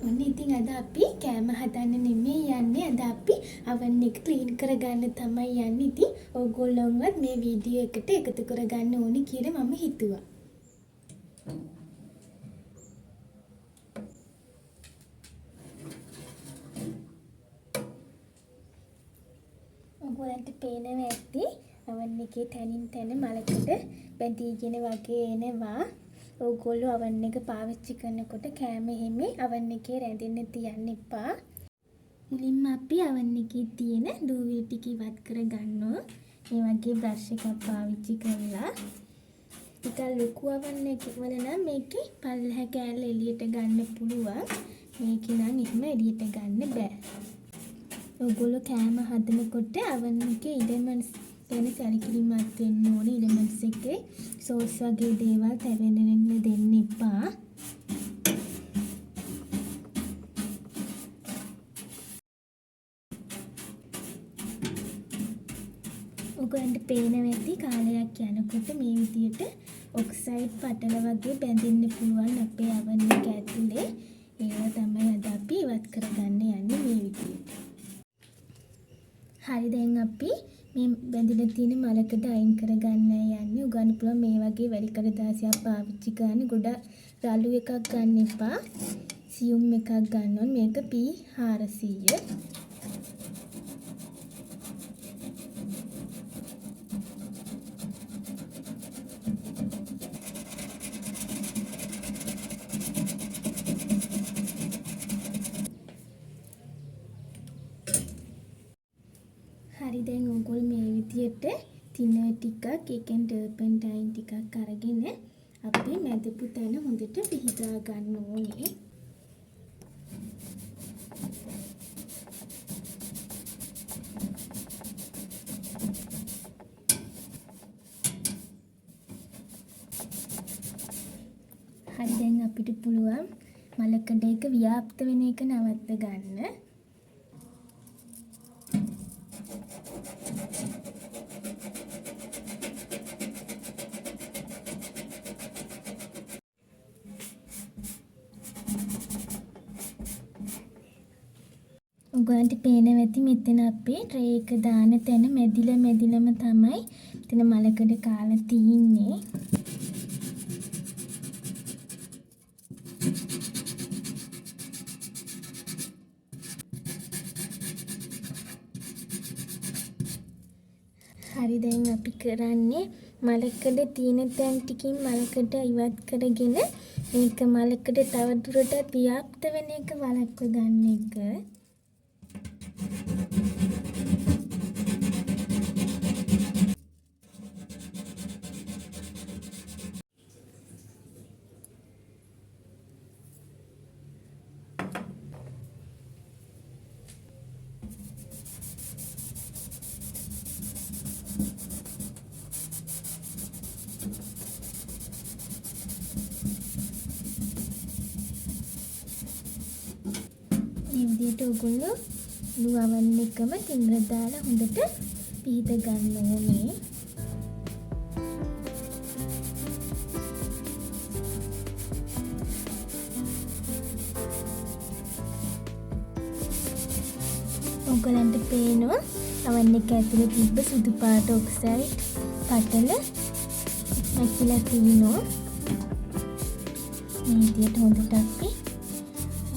ඔන්න ඉතින් අද අපි කෑම හදන්න නෙමෙයි යන්නේ. අද අපි oven එක ක්ලීන් කරගන්න තමයි යන්නේ. ඉතින් ඕගොල්ලොන්වත් මේ වීඩියෝ එකට එකතු කරගන්න ඕනි කියලා මම හිතුවා. ඔයගොල්ලන්ට පේනවා ඇති oven එකේ තනින් තන මලකට බැඳීගෙන වගේ එනවා. ඔයගොල්ලෝ oven එක පාවිච්චි කරනකොට කෑම එහෙම oven එකේ රැඳෙන්න තියන්න එපා. මුලින්ම අපි oven එකේ තියෙන දූවිලි ටික ඉවත් කරගන්නවා. මේ වගේ බ්‍රෂ් එකක් පාවිච්චි කරලා. ටිකක් ලොකු oven එකක වල නම් මේකේ පල්ලෙහ කෑල්ල එළියට ගන්න පුළුවන්. මේකේ නම් එහෙම එළියට ගන්න බෑ. ඔයගොල්ලෝ කෑම හදනකොට oven එකේ ඉඩමස් ගැන සැලකිලිමත් වෙන්න ඕනේ. ඉඩමස් එකේ සෝස් වගේ දේවල් තැවෙන්න දෙන්න එපා. ඔයගොල්ලන්ට පේනවා ඇති කාලයක් යනකොට මේ විදියට ඔක්සයිඩ් පටල වගේ බැඳෙන්න පුළුවන් අපේ oven එක ඇතුලේ. ඒවා තමයි අද අපි ඉවත් කරගන්න යන්නේ මේ විදියට. හරි දැන් අපි මේ බැඳිලා තියෙන මලකඩ අයින් කරගන්න යන්නේ. උගන්න පුළුවන් මේ වගේ වැඩි කඩදාසියක් පාවිච්චි කරන්න. ගොඩක් රළු එකක් ගන්න එපා. සියුම් එකක් ගන්න ඕන. මේක P400. හරි දැන් ඕගොල්ලෝ මේ විදියට තිනර් ටිකක් ඒකෙන් ටර්පන්ටයින් ටිකක් අරගෙන අපි මැදපු තැන හොඳට පිහිටා ගන්න ඕනේ. හරි දැන් අපිට පුළුවන් මලකඩ එක ව්‍යාප්ත වෙන එක නවත්ත ගන්න. ඔයගොල්ලන්ට පේනවා ඇති මෙතන අපේ ට්‍රේ එක දාන තැන මැදිලම තමයි මෙතන මලකඩ කාලා තියෙන්නේ. හරි දැන් අපි කරන්නේ මලකඩ තියෙන තැන් ටිකින් මලකඩ ඉවත් කරගෙන මේක මලකඩ තව දුරටත් ව්‍යාප්ත වෙන එක වළක්ව ගන්න එක. මේ විදිහට ඔයගොල්ලෝ මුළු oven එකම තින්ර දාලා හොඳට පිහිට ගන්න ඕනේ. ඔයගොල්ලන්ට පේනවා oven එක ඇතුලේ තිබ්බ සුදු පාට ඔක්සයිඩ් පටල නැතිලා තියෙනවා. මේ විදිහට හොඳට අපි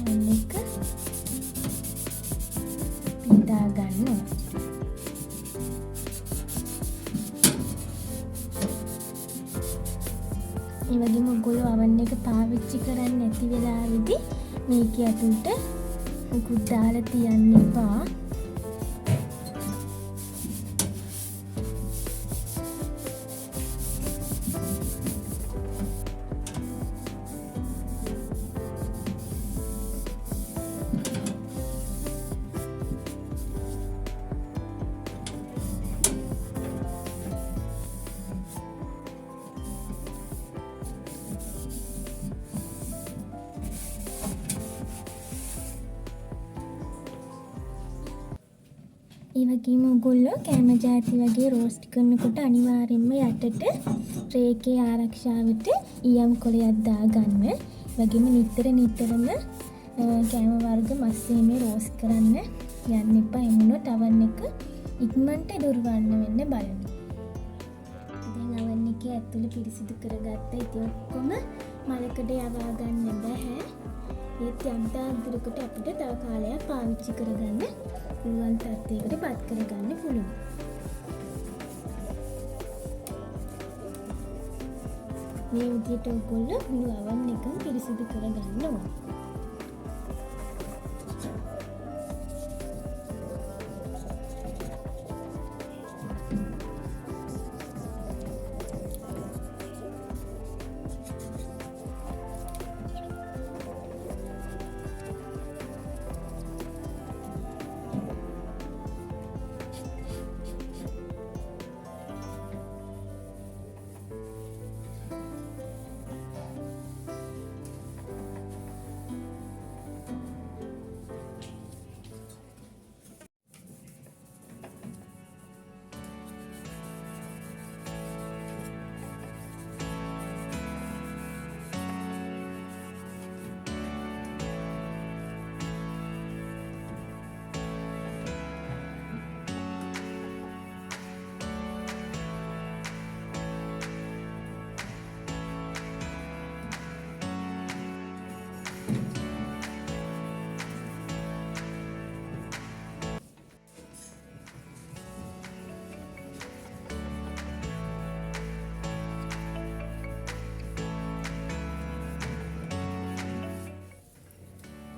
oven එක පිහිටා ගන්න. ඒ වගේම ඔයගොල්ලෝ oven එක පාවිච්චි කරන්නේ නැති වෙලාවෙදී මේක ඇතුළට මුකුත් දාලා තියන්න එපා. ඒ වගේම ඔයගොල්ලෝ කෑම ජාති වගේ රෝස්ට් කරනකොට අනිවාර්යෙන්ම යටට ට්‍රේ එකේ ආරක්ෂාවට ඊයම් කොලයක් දාගන්න. ඒ වගේම නිතරම කෑම වර්ග මස්සීමේ රෝස් කරන්න යන්න එපා. එමුණොත් අවන් එක ඉක්මනට දුර්වන්න වෙන්න බලන්න. දැන් අවන් එකේ ඇතුළ පිරිසිදු කරගත්ත. ඉතින් ඔක්කොම මලකට යවා ගන්න බෑ. ඒත් යම්තාක් දුරකට අපිට තව කාලයක් පාවිච්චි කරගන්න පුළුවන් තත්ත්වයකට පත් කරගන්න පුළුවන්. මේ විදිහට ඔයගොල්ලෝ මුළු අවන් එකම පිරිසිදු කරගන්න ඕන.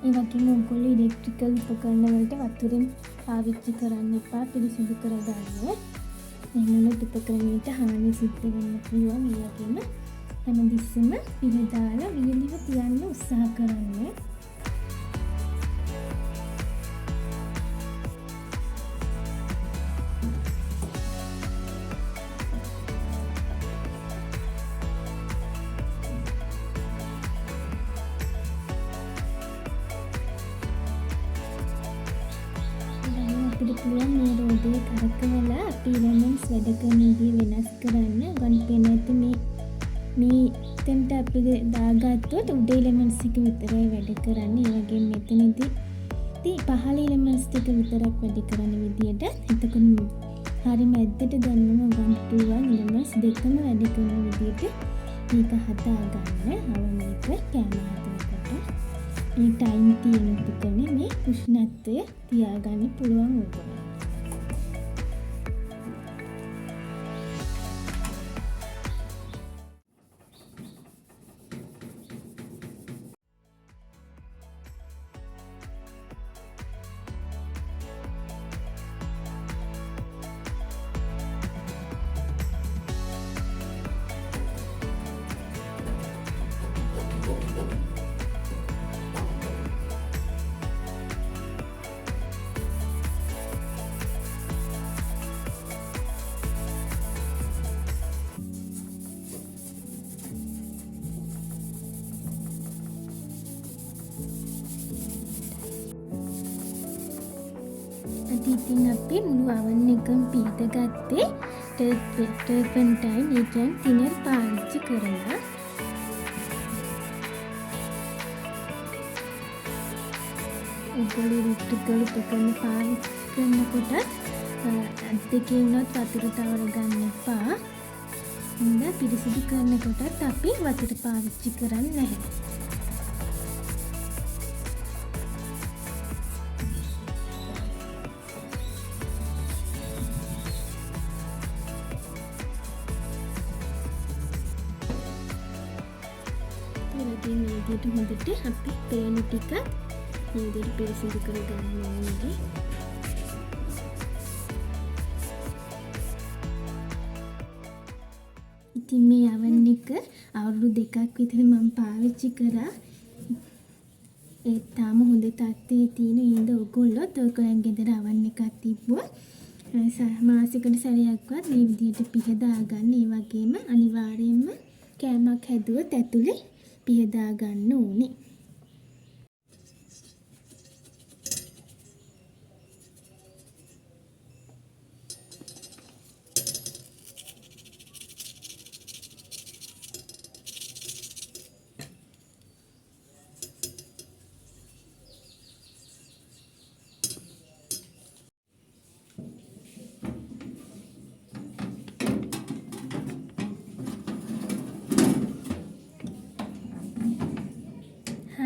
ඒ වගේම ඔයගොල්ලෝ ඉලෙක්ට්‍රිකල් උපකරණ වලට වතුරෙන් පාවිච්චි කරන්න එපා. පිරිසිදු කරගන්න. එහෙම උපකරණයට හානි සිද්ධ වෙන්න පුළුවන්. ඒ වගේම හැමතිස්සෙම පිහ දාලා වියලිව තියන්න උත්සාහ කරන්න. අපිට පුළුවන් මේ රෝදේ කරකවලා අපි ඉලෙමන්ට්ස් වැඩ කරන විදිහ වෙනස් කරන්න. ගන් පේන ඇති මේ තෙන්ට අපි දාගත්තොත් උඩ ඉලෙමන්ට්ස් එක විතරයි වැඩ කරන්නේ. ඒ වගේම මෙතනදී පහළ ඉලෙමන්ට්ස් ටික විතරක් වැඩ කරන විදිහට. එතකොට හරි මැද්දට දැම්මම ගන්න පුළුවන් ඉලෙමන්ට්ස් දෙකම වැඩ කරන විදිහට මේක හදා ගන්න. අවන් එක කැම හදනකොට මේ ටයිම් තියෙන උපකරණේ මේ උෂ්ණත්වය තියාගන්න පුළුවන් උපකරණයක්. ඉතින් අපි මුළු අවන් එකම පීත ගත්තේ ටර්පන්ටයින් ඒ කියන්නේ තිනර් පාවිච්චි කරලා. ඔයගොල්ලෝ ඉලෙක්ට්‍රිකල් උපකරණ පාවිච්චි කරනකොට අත් දෙකේ වුණත් වතුර තවර ගන්න එපා. හොඳ පිරිසිදු කරනකොටත් අපි වතුර පාවිච්චි කරන්නේ නැහැ. මේ විදිහට හොඳට අපි පේන ටික මේ විදිහට පිරිසිදු කරගන්න ඕනේ. ඉතින් මේ අවන් එක අවුරුදු 2ක් විතර මම පාවිච්චි කරා. ඒ තාම හොඳ තත්ත්වයේ තියෙන ඉඳ ඔයගොල්ලොත් ඔයගොල්ලන් ගෙදර අවන් එකක් තිබ්බොත් මාසෙකට සැරයක්වත් මේ විදිහට පිහ දාගන්න. ඒ වගේම අනිවාර්යයෙන්ම කෑමක් හැදුවොත් ඇතුලේ පිහ දාගන්න ඕනේ.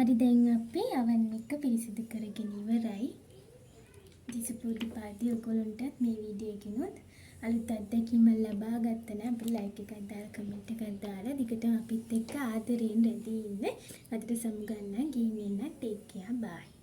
හරි දැන් අපි අවන් එක පිරිසිදු කරගෙන ඉවරයි. දිසපොඩි පාටි ඔයගොල්ලන්ටත් මේ වීඩියෝ එකෙනුත් අලුත් අත්දැකීම් ලබා ගත්තා නම් අපිට ලයික් එකක් දාලා කමෙන්ට් එකක් දාලා දිගටම අපිත් එක්ක ආදරෙන් රැඳී ඉන්න. අදට සමුගන්නම් ගිහින් එන්න. ටේක් කෙයාර් බයි.